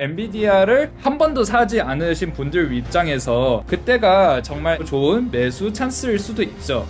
엔비디아를 한 번도 사지 않으신 분들 입장에서 그때가 정말 좋은 매수 찬스일 수도 있죠.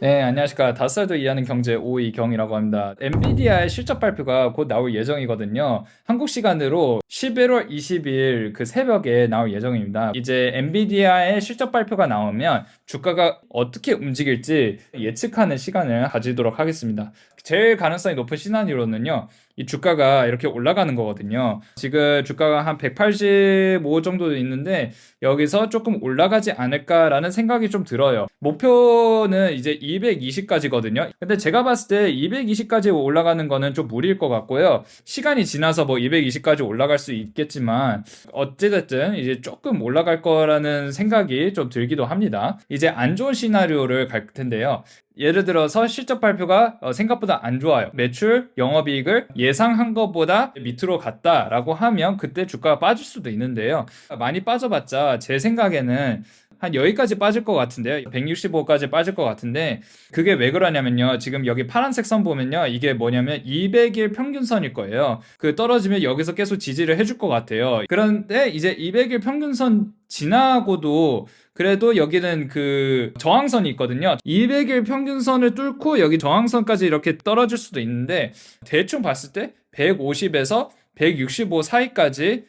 네, 안녕하십니까. 5살도 이해하는 경제 오이경이라고 합니다. 엔비디아의 실적 발표가 곧 나올 예정이거든요. 한국 시간으로 11월 20일 그 새벽에 나올 예정입니다. 이제 엔비디아의 실적 발표가 나오면 주가가 어떻게 움직일지 예측하는 시간을 가지도록 하겠습니다. 제일 가능성이 높은 시나리오는요, 이 주가가 이렇게 올라가는 거거든요. 지금 주가가 한 185 정도 있는데 여기서 조금 올라가지 않을까라는 생각이 좀 들어요. 목표는 이제 220까지거든요. 근데 제가 봤을 때 220까지 올라가는 거는 좀 무리일 것 같고요. 시간이 지나서 뭐 220까지 올라갈 수 있겠지만 어찌됐든 이제 조금 올라갈 거라는 생각이 좀 들기도 합니다. 이제 안 좋은 시나리오를 갈 텐데요. 예를 들어서 실적 발표가 생각보다 안 좋아요. 매출, 영업이익을 예상한 것보다 밑으로 갔다라고 하면 그때 주가가 빠질 수도 있는데요. 많이 빠져봤자 제 생각에는 한 여기까지 빠질 것 같은데요. 165까지 빠질 것 같은데 그게 왜 그러냐면요. 지금 여기 파란색 선 보면요. 이게 뭐냐면 200일 평균선일 거예요. 그 떨어지면 여기서 계속 지지를 해줄 것 같아요. 그런데 이제 200일 평균선 지나고도 그래도 여기는 그 저항선이 있거든요. 200일 평균선을 뚫고 여기 저항선까지 이렇게 떨어질 수도 있는데 대충 봤을 때 150에서 165 사이까지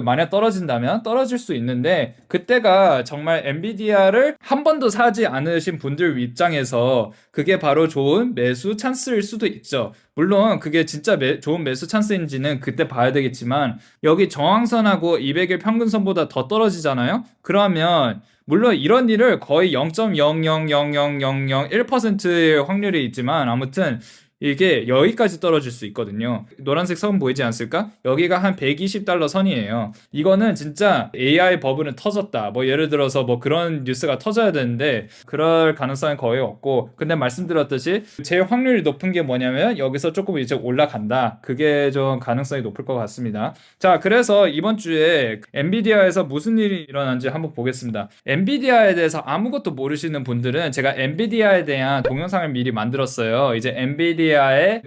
만약 떨어진다면 떨어질 수 있는데 그때가 정말 엔비디아를 한 번도 사지 않으신 분들 입장에서 그게 바로 좋은 매수 찬스일 수도 있죠. 물론 그게 진짜 좋은 매수 찬스인지는 그때 봐야 되겠지만 여기 저항선하고 200일 평균선보다 더 떨어지잖아요. 그러면 물론 이런 일을 거의 0.0000001%의 확률이 있지만 아무튼 이게 여기까지 떨어질 수 있거든요. 노란색 선 보이지 않습니까? 여기가 한 120달러 선이에요. 이거는 진짜 AI 버블은 터졌다. 뭐 예를 들어서 뭐 그런 뉴스가 터져야 되는데 그럴 가능성은 거의 없고, 근데 말씀드렸듯이 제일 확률이 높은 게 뭐냐면 여기서 조금 이제 올라간다. 그게 좀 가능성이 높을 것 같습니다. 자, 그래서 이번 주에 엔비디아에서 무슨 일이 일어난지 한번 보겠습니다. 엔비디아에 대해서 아무것도 모르시는 분들은 제가 엔비디아에 대한 동영상을 미리 만들었어요. 이제 엔비디아에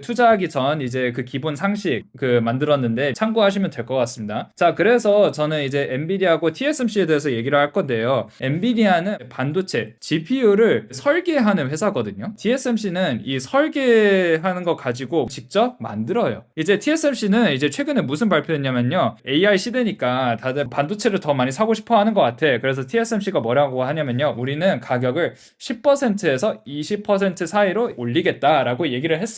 투자하기 전 이제 그 기본 상식 그 만들었는데 참고하시면 될 것 같습니다. 자, 그래서 저는 이제 엔비디아하고 TSMC에 대해서 얘기를 할 건데요. 엔비디아는 반도체 GPU를 설계하는 회사거든요. TSMC는 이 설계하는 거 가지고 직접 만들어요. 이제 TSMC는 이제 최근에 무슨 발표했냐면요. AI 시대니까 다들 반도체를 더 많이 사고 싶어 하는 것 같아. 그래서 TSMC가 뭐라고 하냐면요. 우리는 가격을 10%에서 20% 사이로 올리겠다라고 얘기를 했어요.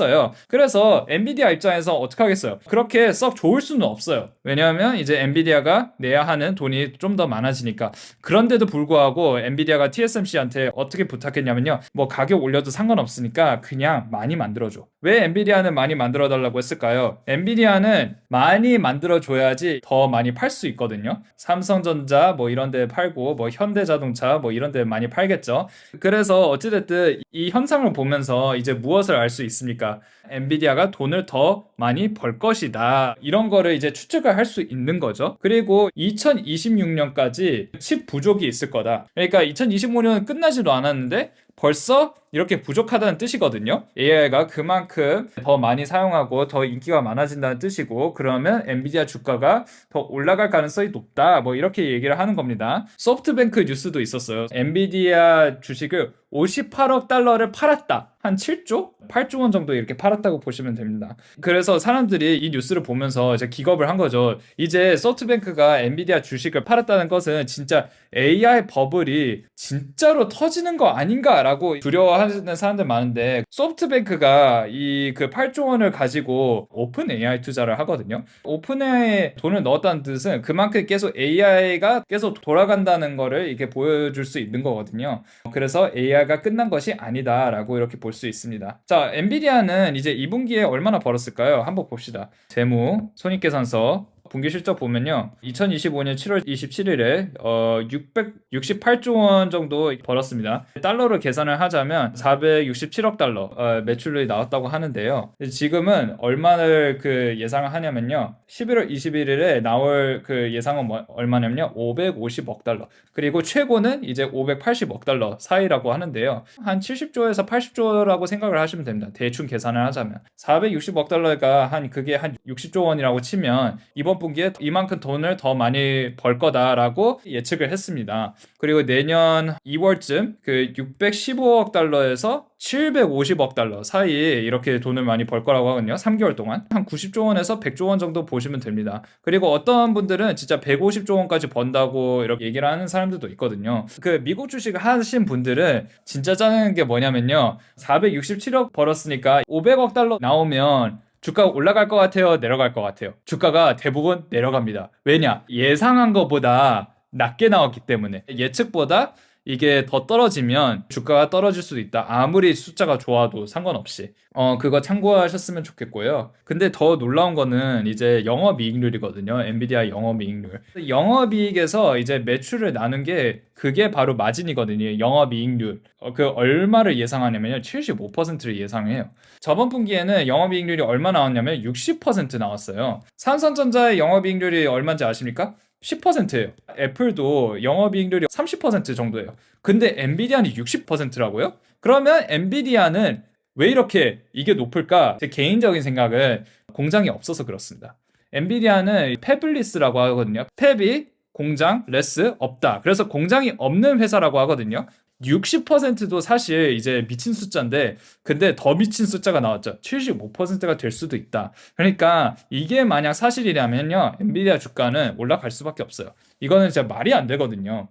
그래서 엔비디아 입장에서 어떻게 하겠어요? 그렇게 썩 좋을 수는 없어요. 왜냐하면 이제 엔비디아가 내야 하는 돈이 좀 더 많아지니까. 그런데도 불구하고 엔비디아가 TSMC한테 어떻게 부탁했냐면요. 뭐 가격 올려도 상관없으니까 그냥 많이 만들어줘. 왜 엔비디아는 많이 만들어달라고 했을까요? 엔비디아는 많이 만들어줘야지 더 많이 팔 수 있거든요. 삼성전자 뭐 이런 데 팔고 뭐 현대자동차 뭐 이런 데 많이 팔겠죠. 그래서 어찌됐든 이 현상을 보면서 이제 무엇을 알 수 있습니까? 엔비디아가 돈을 더 많이 벌 것이다. 이런 거를 이제 추측을 할 수 있는 거죠. 그리고 2026년까지 칩 부족이 있을 거다. 그러니까 2025년은 끝나지도 않았는데 벌써 이렇게 부족하다는 뜻이거든요. AI가 그만큼 더 많이 사용하고 더 인기가 많아진다는 뜻이고, 그러면 엔비디아 주가가 더 올라갈 가능성이 높다. 뭐 이렇게 얘기를 하는 겁니다. 소프트뱅크 뉴스도 있었어요. 엔비디아 주식을 58억 달러를 팔았다. 한 7조? 8조 원 정도 이렇게 팔았다고 보시면 됩니다. 그래서 사람들이 이 뉴스를 보면서 이제 기겁을 한 거죠. 이제 소프트뱅크가 엔비디아 주식을 팔았다는 것은 진짜 AI 버블이 진짜로 터지는 거 아닌가라고 두려워하는 사람들 많은데, 소프트뱅크가 이 그 8조 원을 가지고 오픈 AI 투자를 하거든요. 오픈 AI에 돈을 넣었다는 뜻은 그만큼 계속 AI가 계속 돌아간다는 거를 이렇게 보여줄 수 있는 거거든요. 그래서 AI가 끝난 것이 아니다라고 이렇게 볼 수 있습니다. 자, 엔비디아는 이제 2분기에 얼마나 벌었을까요? 한번 봅시다. 재무, 손익계산서 분기 실적 보면요. 2025년 7월 27일에 668조 원 정도 벌었습니다. 달러로 계산을 하자면 467억 달러 매출이 나왔다고 하는데요. 지금은 얼마를 그 예상을 하냐면요. 11월 21일에 나올 그 예상은 얼마냐면요. 550억 달러. 그리고 최고는 이제 580억 달러 사이라고 하는데요. 한 70조에서 80조라고 생각을 하시면 됩니다. 대충 계산을 하자면 460억 달러가 그게 한 60조 원이라고 치면 이번 분기에 이만큼 돈을 더 많이 벌 거다라고 예측을 했습니다. 그리고 내년 2월쯤 그 615억 달러에서 750억 달러 사이에 이렇게 돈을 많이 벌 거라고 하거든요. 3개월 동안 한 90조 원에서 100조 원 정도 보시면 됩니다. 그리고 어떤 분들은 진짜 150조 원까지 번다고 이렇게 얘기를 하는 사람들도 있거든요. 그 미국 주식 하신 분들은 진짜 짜는 게 뭐냐면요. 467억 벌었으니까 500억 달러 나오면 주가가 올라갈 것 같아요? 내려갈 것 같아요? 주가가 대부분 내려갑니다. 왜냐? 예상한 것보다 낮게 나왔기 때문에. 예측보다 이게 더 떨어지면 주가가 떨어질 수도 있다. 아무리 숫자가 좋아도 상관없이. 그거 참고하셨으면 좋겠고요. 근데 더 놀라운 거는 이제 영업이익률이거든요. 엔비디아 영업이익률. 영업이익에서 이제 매출을 나눈 게 그게 바로 마진이거든요. 영업이익률. 그 얼마를 예상하냐면요. 75%를 예상해요. 저번 분기에는 영업이익률이 얼마 나왔냐면 60% 나왔어요. 삼성전자의 영업이익률이 얼마인지 아십니까? 10%예요. 애플도 영업이익률이 30% 정도예요. 근데 엔비디아는 60%라고요? 그러면 엔비디아는 왜 이렇게 이게 높을까? 제 개인적인 생각은 공장이 없어서 그렇습니다. 엔비디아는 패블리스라고 하거든요. 팹이 공장, 레스 없다. 그래서 공장이 없는 회사라고 하거든요. 60%도 사실 이제 미친 숫자인데 근데 더 미친 숫자가 나왔죠. 75%가 될 수도 있다. 그러니까 이게 만약 사실이라면요. 엔비디아 주가는 올라갈 수밖에 없어요. 이거는 진짜 말이 안 되거든요.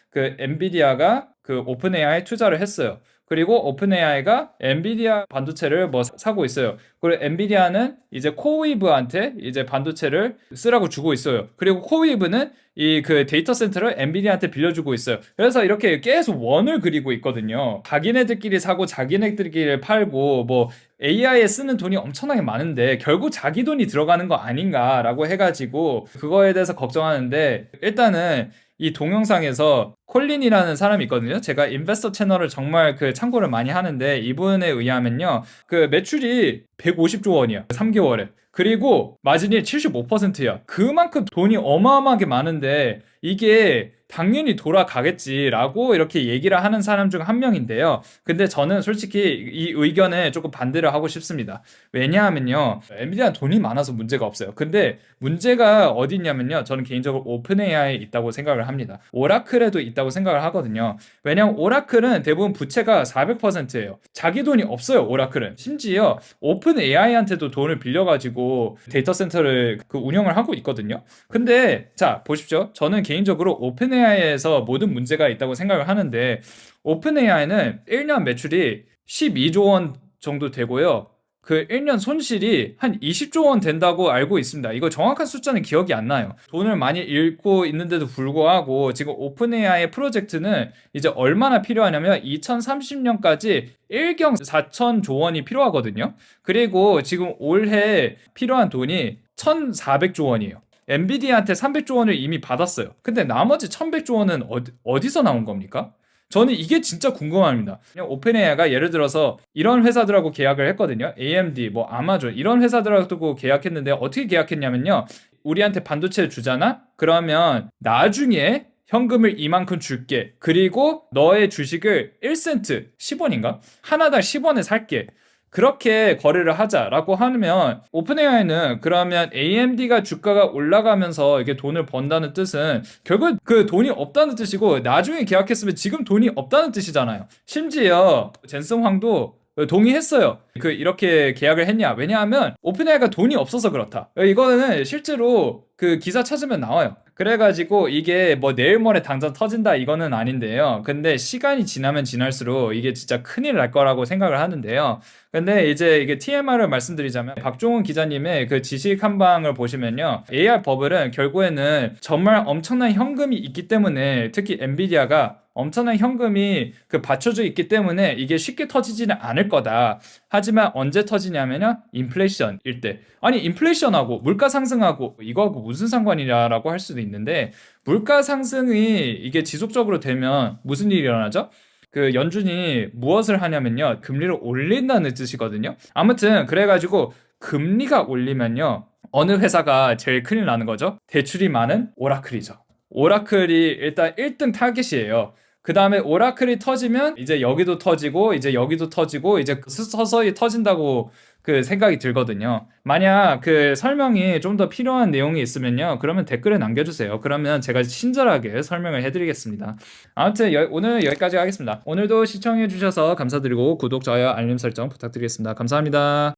그 엔비디아가 그 오픈 AI에 투자를 했어요. 그리고 오픈 AI가 엔비디아 반도체를 뭐 사고 있어요. 그리고 엔비디아는 이제 코웨이브한테 이제 반도체를 쓰라고 주고 있어요. 그리고 코웨이브는 이 그 데이터 센터를 엔비디아한테 빌려주고 있어요. 그래서 이렇게 계속 원을 그리고 있거든요. 자기네들끼리 사고 자기네들끼리 팔고 뭐 AI에 쓰는 돈이 엄청나게 많은데 결국 자기 돈이 들어가는 거 아닌가라고 해가지고 그거에 대해서 걱정하는데 일단은 이 동영상에서 콜린이라는 사람이 있거든요. 제가 인베스터 채널을 정말 그 참고를 많이 하는데 이분에 의하면요. 그 매출이 150조 원이야. 3개월에. 그리고 마진이 75%야. 그만큼 돈이 어마어마하게 많은데 이게 당연히 돌아가겠지라고 이렇게 얘기를 하는 사람 중 한 명인데요. 근데 저는 솔직히 이 의견에 조금 반대를 하고 싶습니다. 왜냐하면요. 엔비디아는 돈이 많아서 문제가 없어요. 근데 문제가 어디 있냐면요. 저는 개인적으로 오픈 AI에 있다고 생각을 합니다. 오라클에도 있다고 생각을 하거든요. 왜냐하면 오라클은 대부분 부채가 400%예요. 자기 돈이 없어요. 오라클은. 심지어 오픈 AI한테도 돈을 빌려가지고 데이터 센터를 그 운영을 하고 있거든요. 근데 자 보십시오. 저는 개인적으로 오픈 AI에서 모든 문제가 있다고 생각을 하는데 오픈 AI는 1년 매출이 12조 원 정도 되고요. 그 1년 손실이 한 20조 원 된다고 알고 있습니다. 이거 정확한 숫자는 기억이 안 나요. 돈을 많이 잃고 있는데도 불구하고 지금 오픈 AI 프로젝트는 이제 얼마나 필요하냐면 2030년까지 1경 4천조 원이 필요하거든요. 그리고 지금 올해 필요한 돈이 1,400조 원이에요. 엔비디아한테 300조 원을 이미 받았어요. 근데 나머지 1,100조 원은 어디서 나온 겁니까? 저는 이게 진짜 궁금합니다. 오픈AI가 예를 들어서 이런 회사들하고 계약을 했거든요. AMD, 뭐 아마존 이런 회사들하고 계약했는데 어떻게 계약했냐면요. 우리한테 반도체를 주잖아? 그러면 나중에 현금을 이만큼 줄게. 그리고 너의 주식을 1센트, 10원인가? 하나당 10원에 살게. 그렇게 거래를 하자라고 하면 오픈AI는 그러면 AMD가 주가가 올라가면서 이게 돈을 번다는 뜻은 결국 그 돈이 없다는 뜻이고 나중에 계약했으면 지금 돈이 없다는 뜻이잖아요. 심지어 젠슨 황도 동의했어요. 이렇게 계약을 했냐? 왜냐하면 오픈AI가 돈이 없어서 그렇다. 이거는 실제로 그 기사 찾으면 나와요. 그래가지고 이게 뭐 내일 모레 당장 터진다 이거는 아닌데요. 근데 시간이 지나면 지날수록 이게 진짜 큰일 날 거라고 생각을 하는데요. 근데 이제 이게 TMR을 말씀드리자면 박종훈 기자님의 그 지식 한방을 보시면요. AR 버블은 결국에는 정말 엄청난 현금이 있기 때문에 특히 엔비디아가 엄청난 현금이 그 받쳐져 있기 때문에 이게 쉽게 터지지는 않을 거다. 하지만 언제 터지냐면요, 인플레이션일 때. 아니, 인플레이션하고 물가 상승하고 이거하고 무슨 상관이냐라고 할 수도 있는데, 물가 상승이 이게 지속적으로 되면 무슨 일이 일어나죠? 그 연준이 무엇을 하냐면요, 금리를 올린다는 뜻이거든요. 아무튼 그래가지고 금리가 올리면요, 어느 회사가 제일 큰일 나는 거죠? 대출이 많은 오라클이죠. 오라클이 일단 1등 타깃이에요. 그 다음에 오라클이 터지면 이제 여기도 터지고 이제 여기도 터지고 이제 서서히 터진다고 그 생각이 들거든요. 만약 그 설명이 좀 더 필요한 내용이 있으면요, 그러면 댓글에 남겨주세요. 그러면 제가 친절하게 설명을 해드리겠습니다. 아무튼 오늘 여기까지 하겠습니다. 오늘도 시청해주셔서 감사드리고 구독, 좋아요, 알림 설정 부탁드리겠습니다. 감사합니다.